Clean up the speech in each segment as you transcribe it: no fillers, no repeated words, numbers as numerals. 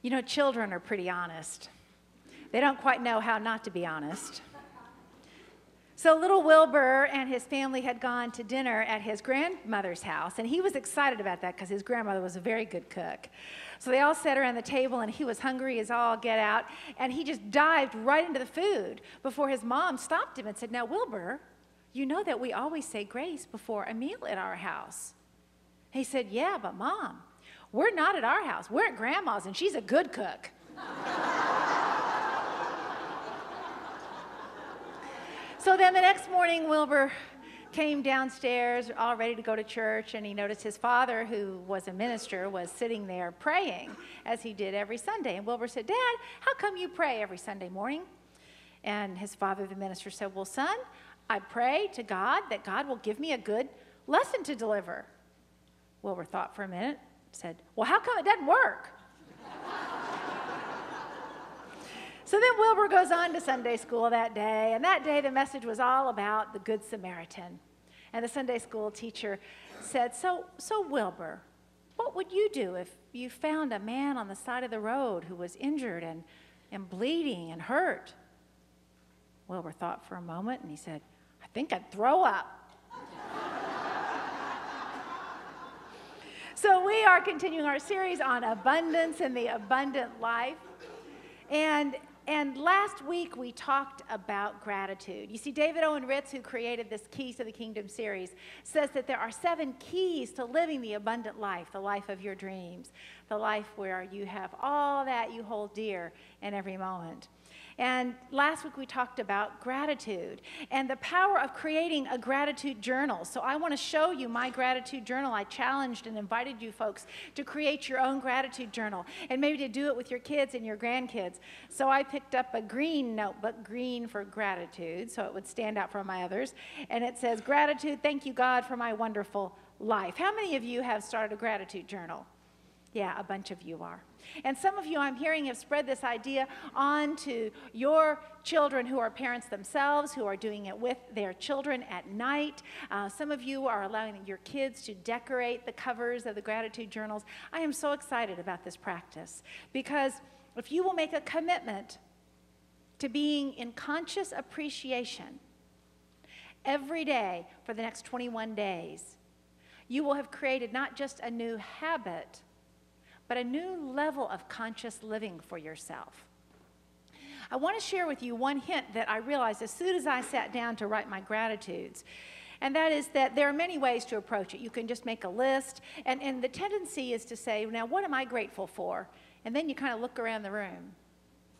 You know, children are pretty honest. They don't quite know how not to be honest. So little Wilbur and his family had gone to dinner at his grandmother's house, and he was excited about that because his grandmother was a very good cook. So they all sat around the table, and he was hungry as all get out, and he just dived right into the food before his mom stopped him and said, "Now, Wilbur, you know that we always say grace before a meal at our house." He said, "Yeah, but Mom, we're not at our house. We're at Grandma's, and she's a good cook." So then the next morning, Wilbur came downstairs all ready to go to church, and he noticed his father, who was a minister, was sitting there praying as he did every Sunday. And Wilbur said, "Dad, how come you pray every Sunday morning?" And his father, the minister, said, "Well, son, I pray to God that God will give me a good lesson to deliver." Wilbur thought for a minute, said, "Well, how come it doesn't work?" So then Wilbur goes on to Sunday school that day, and that day the message was all about the Good Samaritan. And the Sunday school teacher said, so Wilbur, what would you do if you found a man on the side of the road who was injured and bleeding and hurt? Wilbur thought for a moment, and he said, "I think I'd throw up." So we are continuing our series on abundance and the abundant life. And last week we talked about gratitude. You see, David Owen Ritz, who created this Keys to the Kingdom series, says that there are 7 keys to living the abundant life, the life of your dreams, the life where you have all that you hold dear in every moment. And last week we talked about gratitude and the power of creating a gratitude journal. So I want to show you my gratitude journal. I challenged and invited you folks to create your own gratitude journal and maybe to do it with your kids and your grandkids. So I picked up a green notebook, green for gratitude, so it would stand out from my others. And it says, "Gratitude, thank you God for my wonderful life." How many of you have started a gratitude journal? Yeah, a bunch of you are. And some of you, I'm hearing, have spread this idea on to your children who are parents themselves, who are doing it with their children at night. Some of you are allowing your kids to decorate the covers of the gratitude journals. I am so excited about this practice because if you will make a commitment to being in conscious appreciation every day for the next 21 days, you will have created not just a new habit, but a new level of conscious living for yourself. I want to share with you one hint that I realized as soon as I sat down to write my gratitudes, and that is that there are many ways to approach it. You can just make a list, and the tendency is to say, now what am I grateful for? And then you kind of look around the room,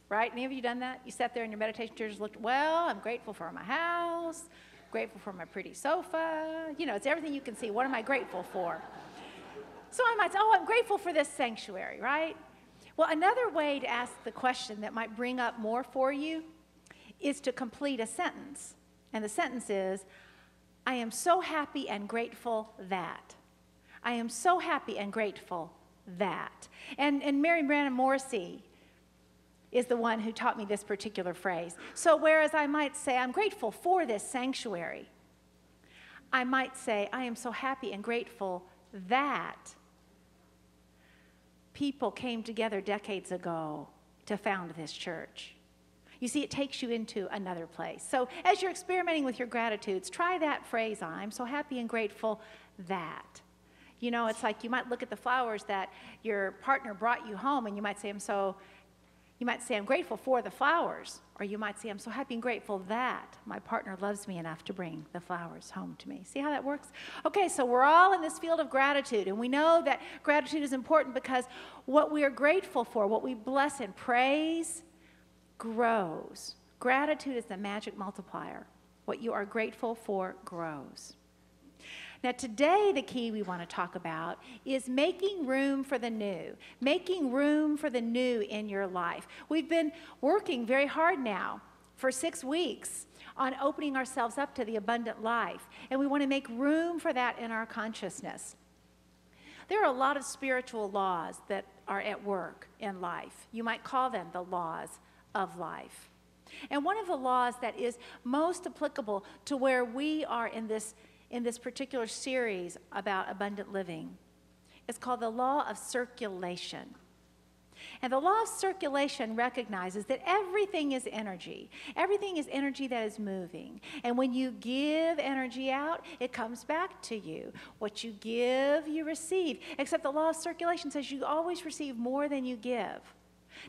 right? Any of you done that? You sat there in your meditation chair, just looked, well, I'm grateful for my house, grateful for my pretty sofa. You know, it's everything you can see. What am I grateful for? So I might say, oh, I'm grateful for this sanctuary, right? Well, another way to ask the question that might bring up more for you is to complete a sentence. And the sentence is, I am so happy and grateful that. I am so happy and grateful that. And Mary Branham Morrissey is the one who taught me this particular phrase. So whereas I might say, I'm grateful for this sanctuary, I might say, I am so happy and grateful that people came together decades ago to found this church. You see, it takes you into another place. So as you're experimenting with your gratitudes, try that phrase on. I'm so happy and grateful that. You know, it's like you might look at the flowers that your partner brought you home, and you might say, I'm grateful for the flowers. Or you might say, I'm so happy and grateful that my partner loves me enough to bring the flowers home to me. See how that works? Okay, so we're all in this field of gratitude, and we know that gratitude is important because what we are grateful for, what we bless and praise, grows. Gratitude is the magic multiplier. What you are grateful for grows. Now today, the key we want to talk about is making room for the new. Making room for the new in your life. We've been working very hard now for 6 weeks on opening ourselves up to the abundant life. And we want to make room for that in our consciousness. There are a lot of spiritual laws that are at work in life. You might call them the laws of life. And one of the laws that is most applicable to where we are in this particular series about abundant living is called the law of circulation. And the law of circulation recognizes that everything is energy. Everything is energy that is moving. And when you give energy out, it comes back to you. What you give, you receive. Except the law of circulation says you always receive more than you give.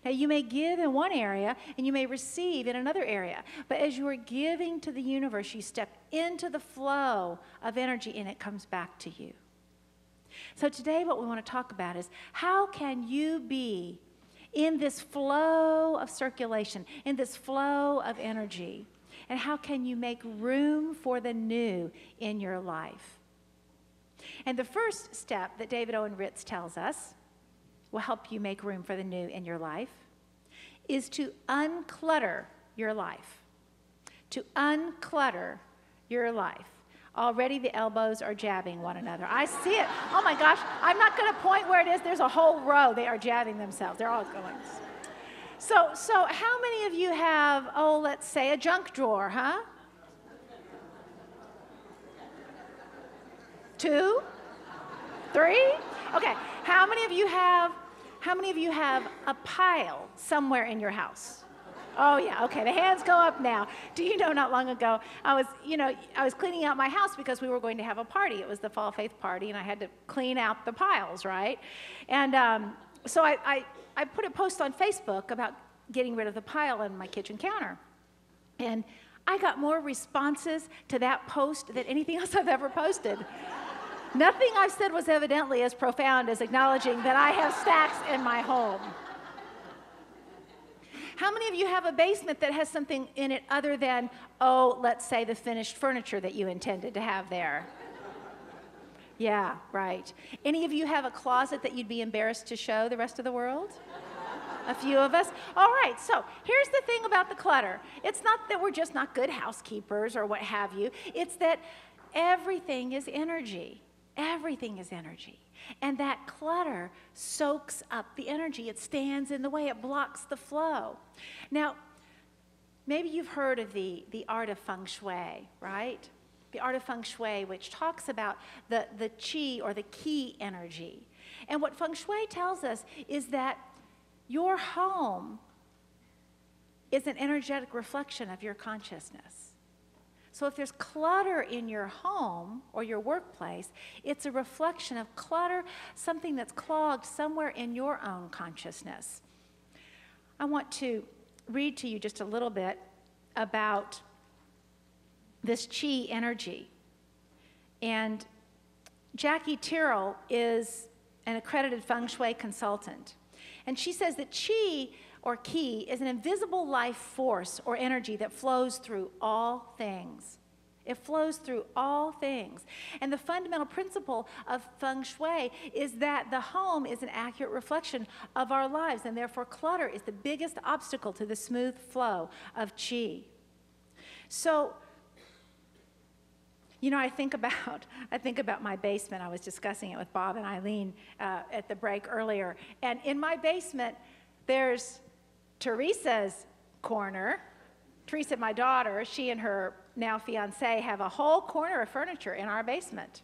Now, you may give in one area and you may receive in another area. But as you are giving to the universe, you step into the flow of energy and it comes back to you. So today what we want to talk about is how can you be in this flow of circulation, in this flow of energy, and how can you make room for the new in your life? And the first step that David Owen Ritz tells us will help you make room for the new in your life is to unclutter your life. To unclutter your life. Already the elbows are jabbing one another. I see it. Oh my gosh, I'm not going to point where it is. There's a whole row. They are jabbing themselves. They're all going. So how many of you have, let's say a junk drawer, huh? 2? 3? Okay. How many of you have a pile somewhere in your house? Oh yeah, okay, the hands go up now. Do you know, not long ago, I was cleaning out my house because we were going to have a party. It was the Fall Faith party, and I had to clean out the piles, right? And so I put a post on Facebook about getting rid of the pile on my kitchen counter. And I got more responses to that post than anything else I've ever posted. Nothing I've said was evidently as profound as acknowledging that I have stacks in my home. How many of you have a basement that has something in it other than, let's say the finished furniture that you intended to have there? Yeah, right. Any of you have a closet that you'd be embarrassed to show the rest of the world? A few of us? All right, so here's the thing about the clutter. It's not that we're just not good housekeepers or what have you. It's that everything is energy. Everything is energy. And that clutter soaks up the energy. It stands in the way. It blocks the flow. Now, maybe you've heard of the art of feng shui, right? The art of feng shui, which talks about the qi or the qi energy. And what feng shui tells us is that your home is an energetic reflection of your consciousness. So if there's clutter in your home or your workplace, it's a reflection of clutter, something that's clogged somewhere in your own consciousness. I want to read to you just a little bit about this qi energy. And Jackie Tyrrell is an accredited feng shui consultant. And she says that qi or qi is an invisible life force or energy that flows through all things. It flows through all things. And the fundamental principle of feng shui is that the home is an accurate reflection of our lives, and therefore clutter is the biggest obstacle to the smooth flow of qi. So, I think about my basement. I was discussing it with Bob and Eileen at the break earlier. And in my basement, there's Teresa's corner. Teresa, my daughter, she and her now fiance have a whole corner of furniture in our basement.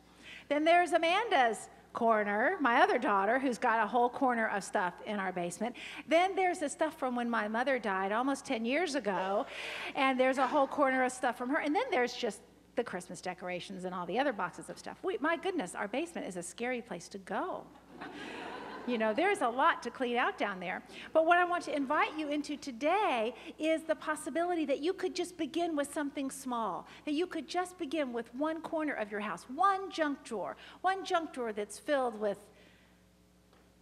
Then there's Amanda's corner, my other daughter, who's got a whole corner of stuff in our basement. Then there's the stuff from when my mother died almost 10 years ago, and there's a whole corner of stuff from her. And then there's just the Christmas decorations and all the other boxes of stuff. My goodness, our basement is a scary place to go. There's a lot to clean out down there. But what I want to invite you into today is the possibility that you could just begin with something small, that you could just begin with one corner of your house, one junk drawer that's filled with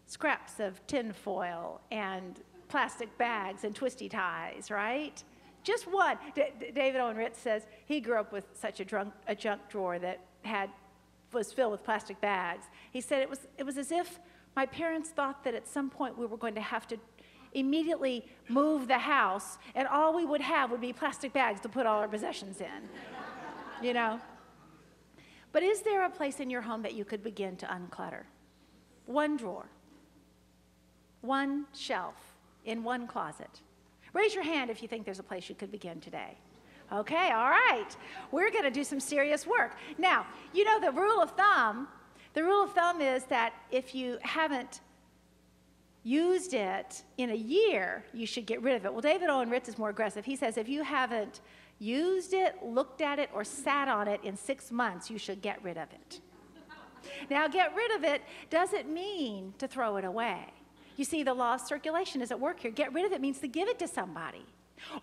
scraps of tin foil and plastic bags and twisty ties, right? Just one. David Owen Ritz says he grew up with such a junk drawer that was filled with plastic bags. He said it was as if my parents thought that at some point we were going to have to immediately move the house, and all we would have would be plastic bags to put all our possessions in, But is there a place in your home that you could begin to unclutter? One drawer, one shelf, in one closet. Raise your hand if you think there's a place you could begin today. Okay, all right. We're going to do some serious work. Now, the rule of thumb is that if you haven't used it in a year, you should get rid of it. Well, David Owen Ritz is more aggressive. He says if you haven't used it, looked at it, or sat on it in 6 months, you should get rid of it. Now, get rid of it doesn't mean to throw it away. You see, the law of circulation is at work here. Get rid of it means to give it to somebody,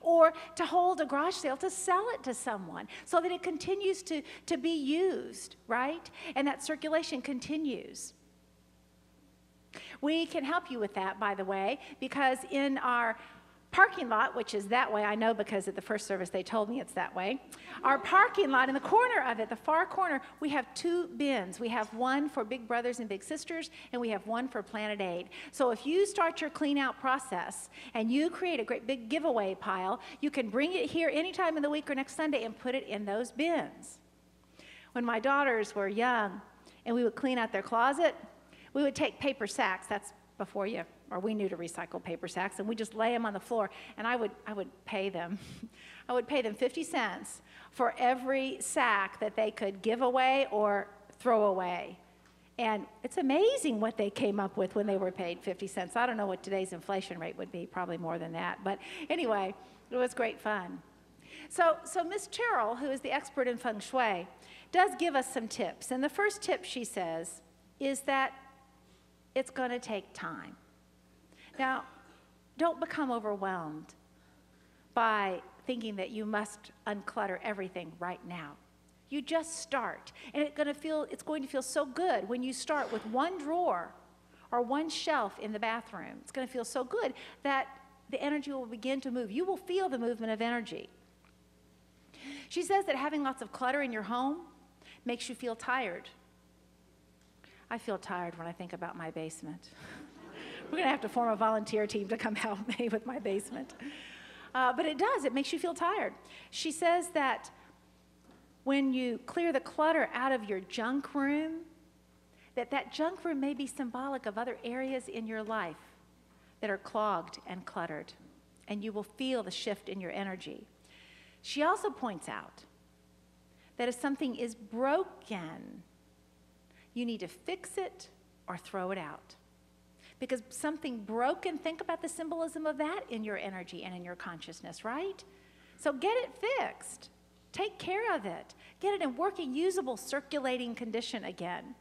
or to hold a garage sale to sell it to someone so that it continues to be used, right? And that circulation continues. We can help you with that, by the way, because in our parking lot, which is that way, I know because at the first service they told me it's that way. Our parking lot, in the corner of it, the far corner, we have 2 bins. We have one for Big Brothers and Big Sisters, and we have one for Planet Aid. So if you start your clean out process and you create a great big giveaway pile, you can bring it here anytime in the week or next Sunday and put it in those bins. When my daughters were young and we would clean out their closet, we would take paper sacks. That's before you, or we knew to recycle paper sacks, and we just lay them on the floor, and I would pay them. I would pay them 50 cents for every sack that they could give away or throw away. And it's amazing what they came up with when they were paid 50 cents. I don't know what today's inflation rate would be, probably more than that. But anyway, it was great fun. So Miss Cheryl, who is the expert in feng shui, does give us some tips. And the first tip, she says, is that it's going to take time. Now, don't become overwhelmed by thinking that you must unclutter everything right now. You just start, and it's going to feel so good when you start with one drawer or one shelf in the bathroom. It's going to feel so good that the energy will begin to move. You will feel the movement of energy. She says that having lots of clutter in your home makes you feel tired. I feel tired when I think about my basement. We're going to have to form a volunteer team to come help me with my basement. But it does. It makes you feel tired. She says that when you clear the clutter out of your junk room, that junk room may be symbolic of other areas in your life that are clogged and cluttered, and you will feel the shift in your energy. She also points out that if something is broken, you need to fix it or throw it out. Because something broken, think about the symbolism of that in your energy and in your consciousness, right? So get it fixed. Take care of it. Get it in working, usable, circulating condition again.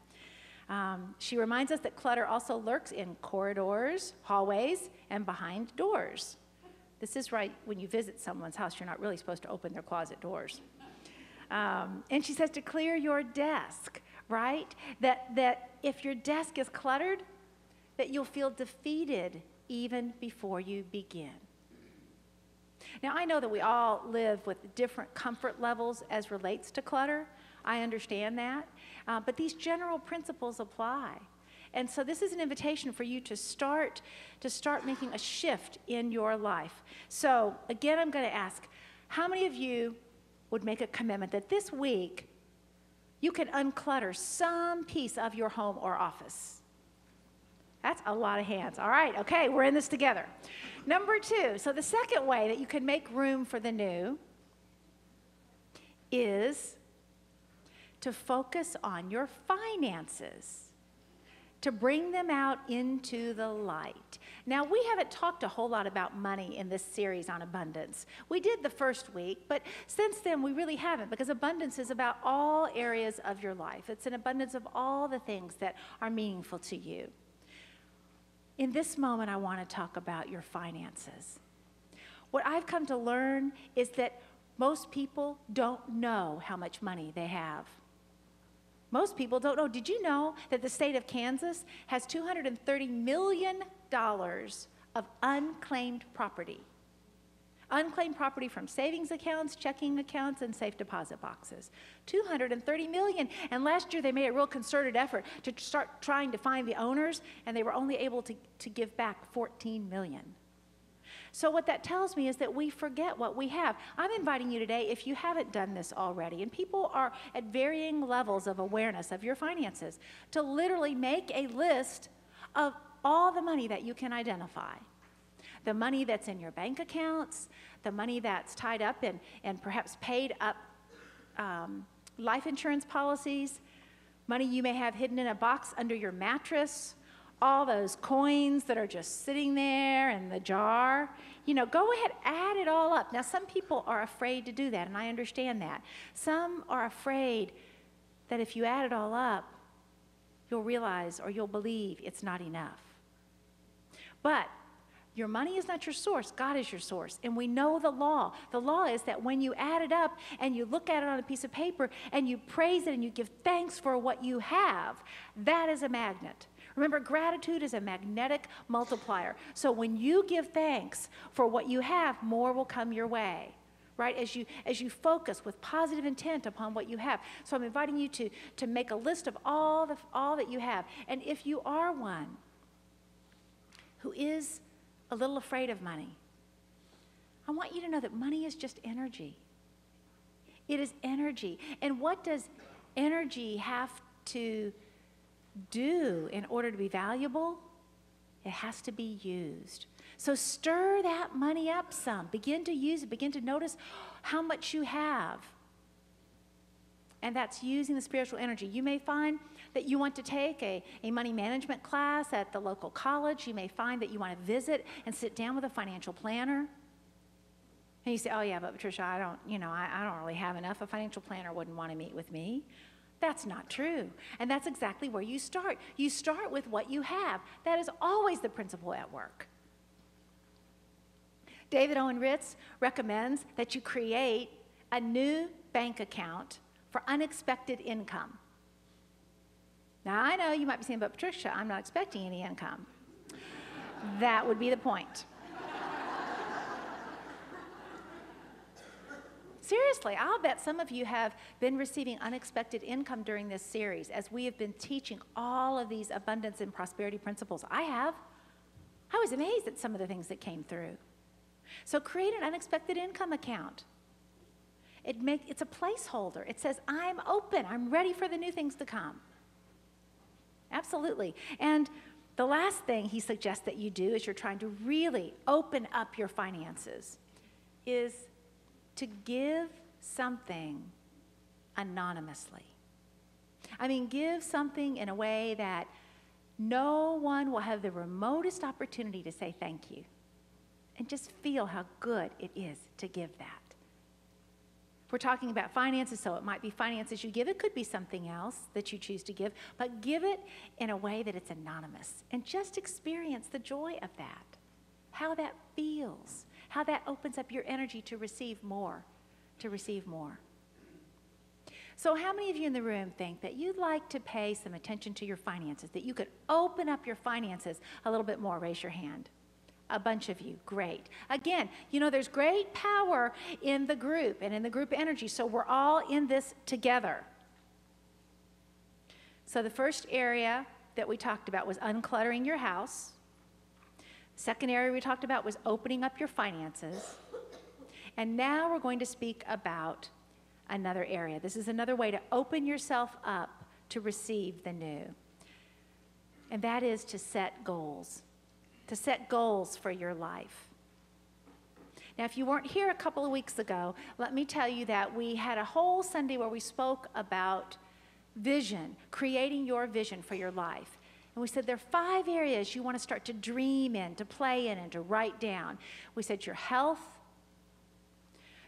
She reminds us that clutter also lurks in corridors, hallways, and behind doors. This is right when you visit someone's house, you're not really supposed to open their closet doors. And she says to clear your desk, right? That if your desk is cluttered, that you'll feel defeated even before you begin. Now, I know that we all live with different comfort levels as relates to clutter. I understand that. But these general principles apply. And so this is an invitation for you to start making a shift in your life. So again, I'm going to ask, how many of you would make a commitment that this week you can unclutter some piece of your home or office? That's a lot of hands. All right, okay, we're in this together. Number 2, so the second way that you can make room for the new is to focus on your finances, to bring them out into the light. Now, we haven't talked a whole lot about money in this series on abundance. We did the first week, but since then we really haven't, because abundance is about all areas of your life. It's an abundance of all the things that are meaningful to you. In this moment, I want to talk about your finances. What I've come to learn is that most people don't know how much money they have. Most people don't know. Did you know that the state of Kansas has $230 million of unclaimed property? Unclaimed property from savings accounts, checking accounts, and safe deposit boxes. $230 million. And last year they made a real concerted effort to start trying to find the owners, and they were only able to give back $14 million. So what that tells me is that we forget what we have. I'm inviting you today, if you haven't done this already, and people are at varying levels of awareness of your finances, to literally make a list of all the money that you can identify. The money that's in your bank accounts, the money that's tied up in and perhaps paid up life insurance policies, money you may have hidden in a box under your mattress, all those coins that are just sitting there in the jar. Go ahead, add it all up. Now, some people are afraid to do that, and I understand that. Some are afraid that if you add it all up, you'll realize or you'll believe it's not enough. But your money is not your source. God is your source. And we know the law. The law is that when you add it up and you look at it on a piece of paper and you praise it and you give thanks for what you have, that is a magnet. Remember, gratitude is a magnetic multiplier. So when you give thanks for what you have, more will come your way, right? As you focus with positive intent upon what you have. So I'm inviting you to make a list of all that you have. And if you are one who is a little afraid of money, I want you to know that money is just energy. It is energy. And what does energy have to do in order to be valuable? It has to be used. So stir that money up some. Begin to use it. Begin to notice how much you have. And that's using the spiritual energy. You may find that you want to take a money management class at the local college. You may find that you want to visit and sit down with a financial planner. And you say, oh yeah, but Patricia, I don't really have enough. A financial planner wouldn't want to meet with me. That's not true. And that's exactly where you start. You start with what you have. That is always the principle at work. David Owen Ritz recommends that you create a new bank account for unexpected income. Now, I know you might be saying, but Patricia, I'm not expecting any income. That would be the point. Seriously, I'll bet some of you have been receiving unexpected income during this series as we have been teaching all of these abundance and prosperity principles. I have. I was amazed at some of the things that came through. So create an unexpected income account. It's a placeholder. It says, I'm open. I'm ready for the new things to come. Absolutely. And the last thing he suggests that you do as you're trying to really open up your finances is to give something anonymously. I mean, give something in a way that no one will have the remotest opportunity to say thank you. And just feel how good it is to give that. We're talking about finances, so it might be finances you give. It could be something else that you choose to give, but give it in a way that it's anonymous. And just experience the joy of that, how that feels, how that opens up your energy to receive more, So how many of you in the room think that you'd like to pay some attention to your finances, that you could open up your finances a little bit more? Raise your hand. A bunch of you, great. Again, there's great power in the group and in the group energy, so we're all in this together. So the first area that we talked about was uncluttering your house. Second area we talked about was opening up your finances. And now we're going to speak about another area. This is another way to open yourself up to receive the new. And that is to set goals. To set goals for your life. Now, if you weren't here a couple of weeks ago, let me tell you that we had a whole Sunday where we spoke about vision, creating your vision for your life. And we said there are 5 areas you want to start to dream in, to play in, and to write down. We said your health,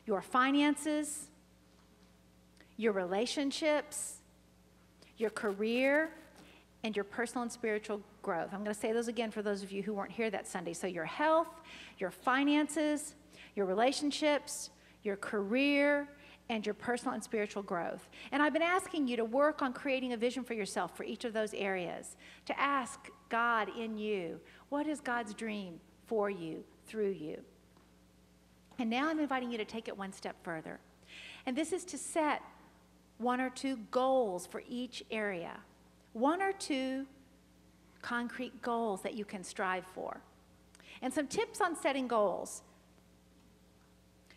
your finances, your relationships, your career, and your personal and spiritual growth. I'm going to say those again for those of you who weren't here that Sunday. So your health, your finances, your relationships, your career, and your personal and spiritual growth. And I've been asking you to work on creating a vision for yourself for each of those areas, to ask God in you, what is God's dream for you, through you? And now I'm inviting you to take it one step further. And this is to set 1 or 2 goals for each area. 1 or 2 concrete goals that you can strive for. And some tips on setting goals.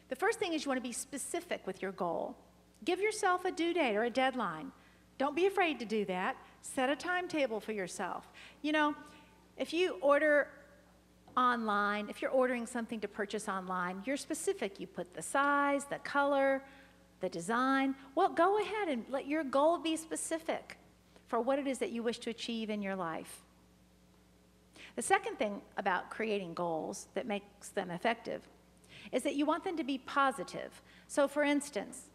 The first thing is you want to be specific with your goal. Give yourself a due date or a deadline. Don't be afraid to do that. Set a timetable for yourself. If you order online, if you're ordering something to purchase online, you're specific. You put the size, the color, the design. Well, go ahead and let your goal be specific for what it is that you wish to achieve in your life. The second thing about creating goals that makes them effective is that you want them to be positive. So for instance,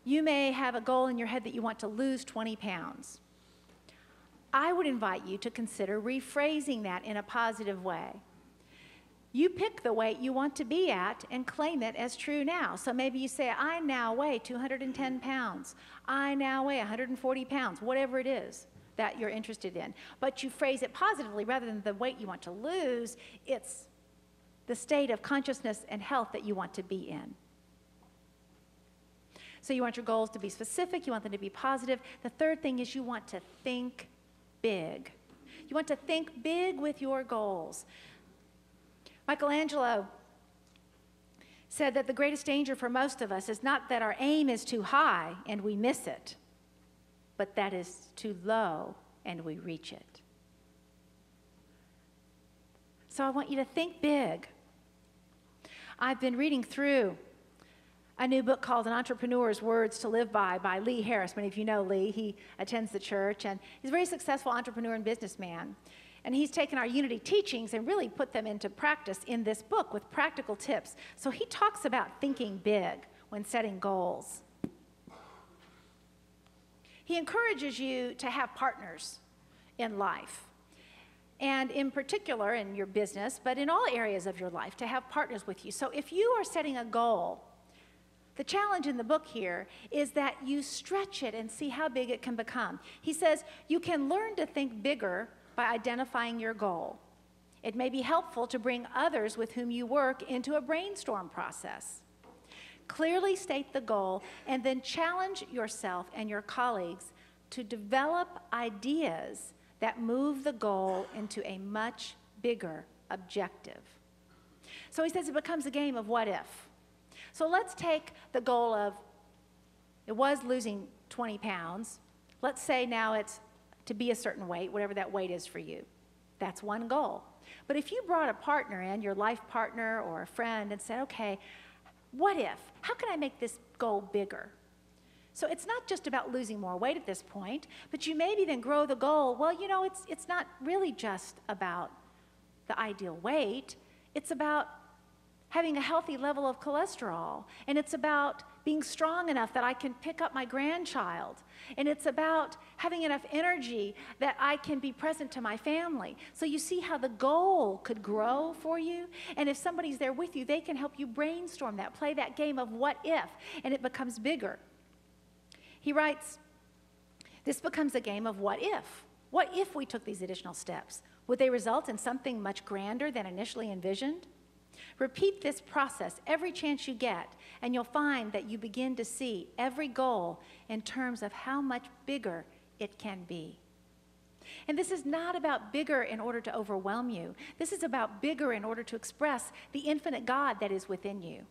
you may have a goal in your head that you want to lose 20 pounds. I would invite you to consider rephrasing that in a positive way. You pick the weight you want to be at and claim it as true now. So maybe you say, I now weigh 210 pounds. I now weigh 140 pounds, whatever it is that you're interested in. But you phrase it positively rather than the weight you want to lose. It's the state of consciousness and health that you want to be in. So you want your goals to be specific. You want them to be positive. The third thing is you want to think big. You want to think big with your goals. Michelangelo said that the greatest danger for most of us is not that our aim is too high and we miss it, but that is too low and we reach it. So I want you to think big. I've been reading through a new book called An Entrepreneur's Words to Live by Lee Harris. Many of you know Lee. He attends the church, and he's a very successful entrepreneur and businessman. And he's taken our Unity teachings and really put them into practice in this book with practical tips. So he talks about thinking big when setting goals. He encourages you to have partners in life. And in particular in your business, but in all areas of your life, to have partners with you. So if you are setting a goal, the challenge in the book here is that you stretch it and see how big it can become. He says you can learn to think bigger by identifying your goal. It may be helpful to bring others with whom you work into a brainstorm process. Clearly state the goal and then challenge yourself and your colleagues to develop ideas that move the goal into a much bigger objective. So he says it becomes a game of what if. So let's take the goal of, it was losing 20 pounds. Let's say now it's to be a certain weight, whatever that weight is for you. That's one goal. But if you brought a partner in, your life partner or a friend, and said, okay, what if? How can I make this goal bigger? So it's not just about losing more weight at this point, but you maybe then grow the goal. Well, you know, it's not really just about the ideal weight. It's about having a healthy level of cholesterol. And it's about being strong enough that I can pick up my grandchild. And it's about having enough energy that I can be present to my family. So you see how the goal could grow for you? And if somebody's there with you, they can help you brainstorm that, play that game of what if, and it becomes bigger. He writes, this becomes a game of what if. What if we took these additional steps? Would they result in something much grander than initially envisioned? Repeat this process every chance you get, and you'll find that you begin to see every goal in terms of how much bigger it can be. And this is not about bigger in order to overwhelm you. This is about bigger in order to express the infinite God that is within you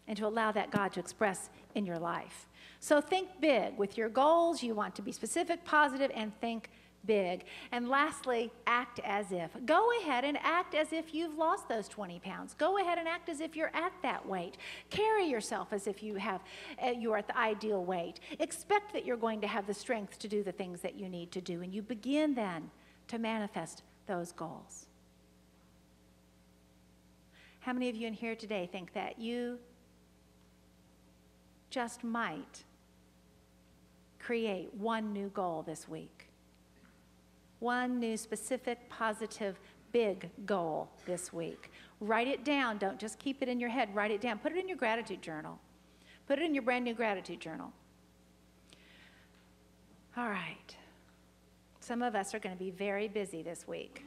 and to allow that God to express in your life. So think big. With your goals, you want to be specific, positive, and think big. And lastly, act as if. Go ahead and act as if you've lost those 20 pounds. Go ahead and act as if you're at that weight. Carry yourself as if you're at the ideal weight. Expect that you're going to have the strength to do the things that you need to do. And you begin then to manifest those goals. How many of you in here today think that you just might create one new goal this week? One new specific, positive, big goal this week. Write it down. Don't just keep it in your head. Write it down. Put it in your gratitude journal. Put it in your brand new gratitude journal. All right. Some of us are going to be very busy this week.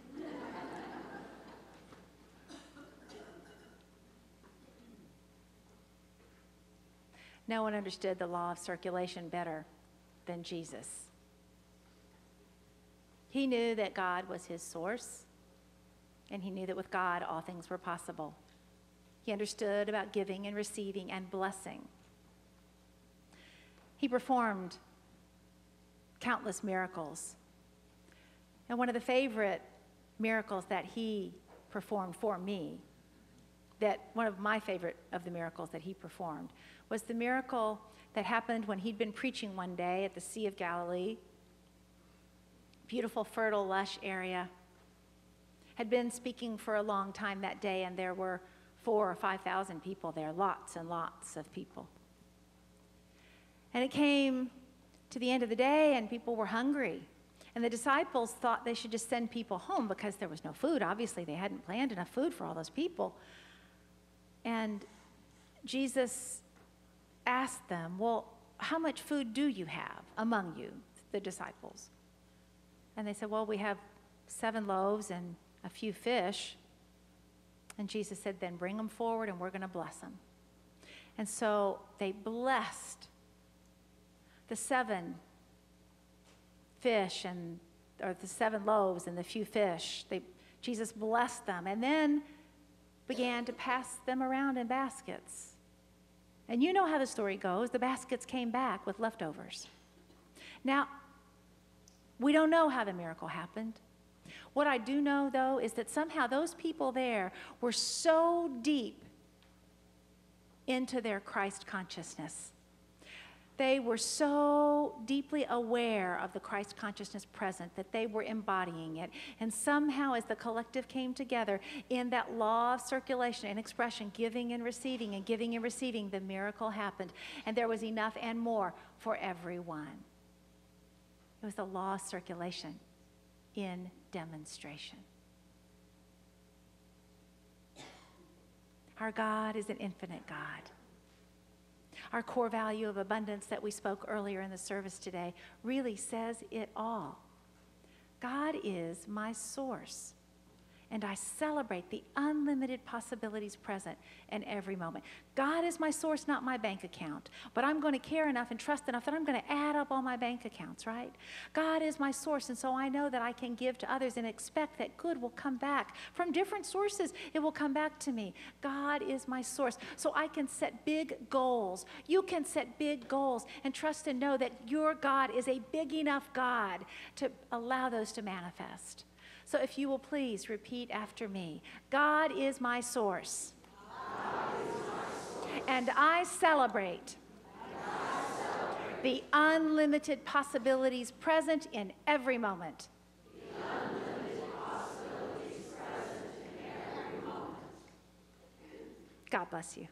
No one understood the law of circulation better than Jesus. He knew that God was his source, and he knew that with God all things were possible. He understood about giving and receiving and blessing. He performed countless miracles. And one of the favorite miracles that he performed for me, one of my favorite of the miracles that he performed, was the miracle that happened when he'd been preaching one day at the Sea of Galilee. Beautiful, fertile, lush area. had been speaking for a long time that day, and there were 4,000 or 5,000 people there, lots and lots of people. And it came to the end of the day, and people were hungry. And the disciples thought they should just send people home because there was no food. Obviously, they hadn't planned enough food for all those people. And Jesus asked them, well, how much food do you have among you, the disciples? And they said, well, we have 7 loaves and a few fish. And Jesus said, then bring them forward and we're going to bless them. And so they blessed the 7 fish or the 7 loaves and the few fish. Jesus blessed them and then began to pass them around in baskets. And you know how the story goes. The baskets came back with leftovers. Now, we don't know how the miracle happened. What I do know, though, is that somehow those people there were so deep into their Christ consciousness. They were so deeply aware of the Christ consciousness present that they were embodying it. And somehow, as the collective came together in that law of circulation and expression, giving and receiving, the miracle happened. And there was enough and more for everyone. It was the law of circulation in demonstration. Our God is an infinite God. Our core value of abundance that we spoke earlier in the service today really says it all. God is my source, and I celebrate the unlimited possibilities present in every moment. God is my source, not my bank account, but I'm going to care enough and trust enough that I'm going to add up all my bank accounts, right? God is my source, and so I know that I can give to others and expect that good will come back. From different sources, it will come back to me. God is my source, so I can set big goals. You can set big goals and trust and know that your God is a big enough God to allow those to manifest. So if you will please repeat after me. God is my source. And I celebrate the unlimited possibilities present in every moment. God bless you.